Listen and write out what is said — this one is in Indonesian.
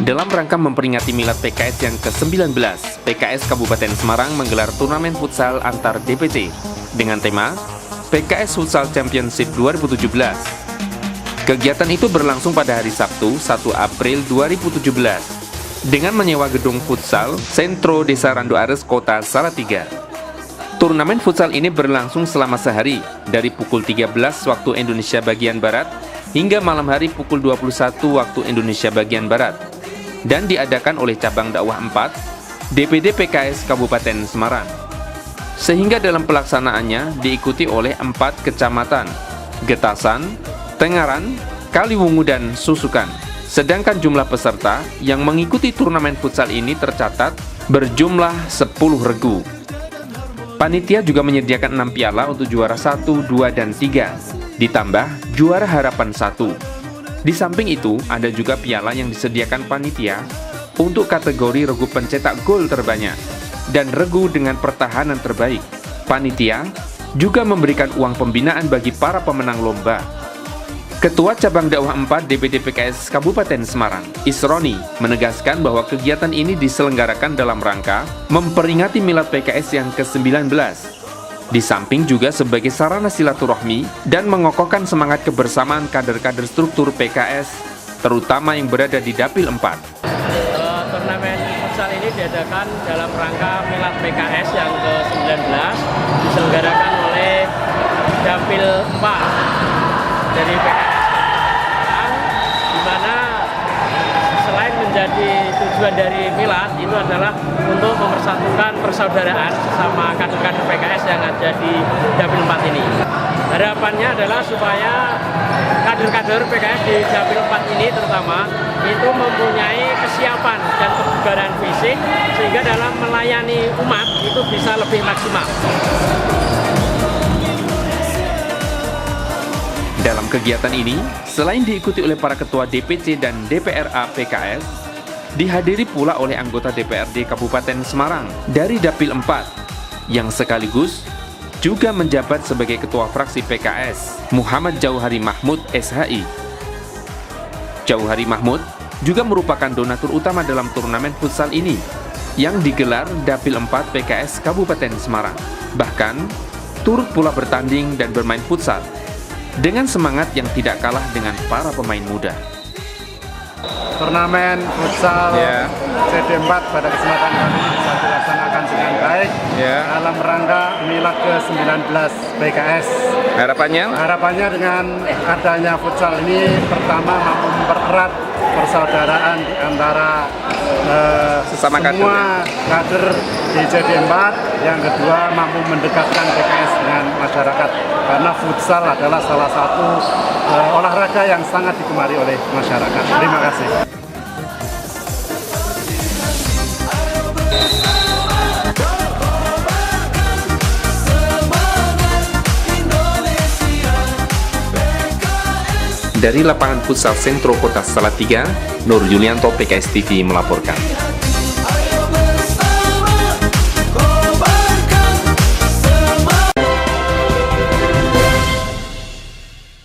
Dalam rangka memperingati milad PKS yang ke-19, PKS Kabupaten Semarang menggelar turnamen futsal antar DPC dengan tema PKS Futsal Championship 2017. Kegiatan itu berlangsung pada hari Sabtu, 1 April 2017, dengan menyewa gedung futsal Sentro Desa Randu Ares, Kota Salatiga. Turnamen futsal ini berlangsung selama sehari, dari pukul 13 waktu Indonesia bagian Barat hingga malam hari pukul 21 waktu Indonesia bagian Barat, dan diadakan oleh Cabang Dakwah 4 DPD PKS Kabupaten Semarang. Sehingga dalam pelaksanaannya diikuti oleh 4 kecamatan, Getasan, Tengaran, Kaliwungu, dan Susukan. Sedangkan jumlah peserta yang mengikuti turnamen futsal ini tercatat berjumlah 10 regu. Panitia juga menyediakan 6 piala untuk juara 1, 2, dan 3, ditambah juara harapan 1. Di samping itu, ada juga piala yang disediakan panitia untuk kategori regu pencetak gol terbanyak dan regu dengan pertahanan terbaik. Panitia juga memberikan uang pembinaan bagi para pemenang lomba. Ketua Cabang Dakwah 4 DPD PKS Kabupaten Semarang, Isroni, menegaskan bahwa kegiatan ini diselenggarakan dalam rangka memperingati milad PKS yang ke-19. Di samping juga sebagai sarana silaturahmi dan mengokohkan semangat kebersamaan kader-kader struktur PKS, terutama yang berada di Dapil 4. Turnamen futsal ini diadakan dalam rangka milad PKS yang ke-19, diselenggarakan oleh Dapil 4 dari PKS, di mana selain menjadi tujuan dari milad itu adalah untuk mempersatukan persaudaraan sesama kader-kader PKS yang ada di Dapil 4 ini. Harapannya adalah supaya kader-kader PKS di Dapil 4 ini terutama itu mempunyai kesiapan dan kebugaran fisik sehingga dalam melayani umat itu bisa lebih maksimal. Dalam kegiatan ini, selain diikuti oleh para ketua DPC dan DPRA PKS, dihadiri pula oleh anggota DPRD Kabupaten Semarang dari Dapil 4, yang sekaligus juga menjabat sebagai ketua fraksi PKS, Muhammad Jauhari Mahmud SHI. Jauhari Mahmud juga merupakan donatur utama dalam turnamen futsal ini, yang digelar Dapil 4 PKS Kabupaten Semarang. Bahkan, turut pula bertanding dan bermain futsal, dengan semangat yang tidak kalah dengan para pemain muda. Turnamen futsal CD4 pada kesempatan kali ini bisa dilaksanakan dengan baik dalam rangka milad ke-19 PKS. Harapannya dengan adanya futsal ini pertama mampu mempererat persaudaraan di antara Sesama semua kader di CD4. Yang kedua mampu mendekatkan PKS dengan masyarakat, karena futsal adalah salah satu olahraga yang sangat digemari oleh masyarakat. Terima kasih. Dari lapangan futsal Sentro Kota Salatiga, Nur Yulianto, PKS TV melaporkan.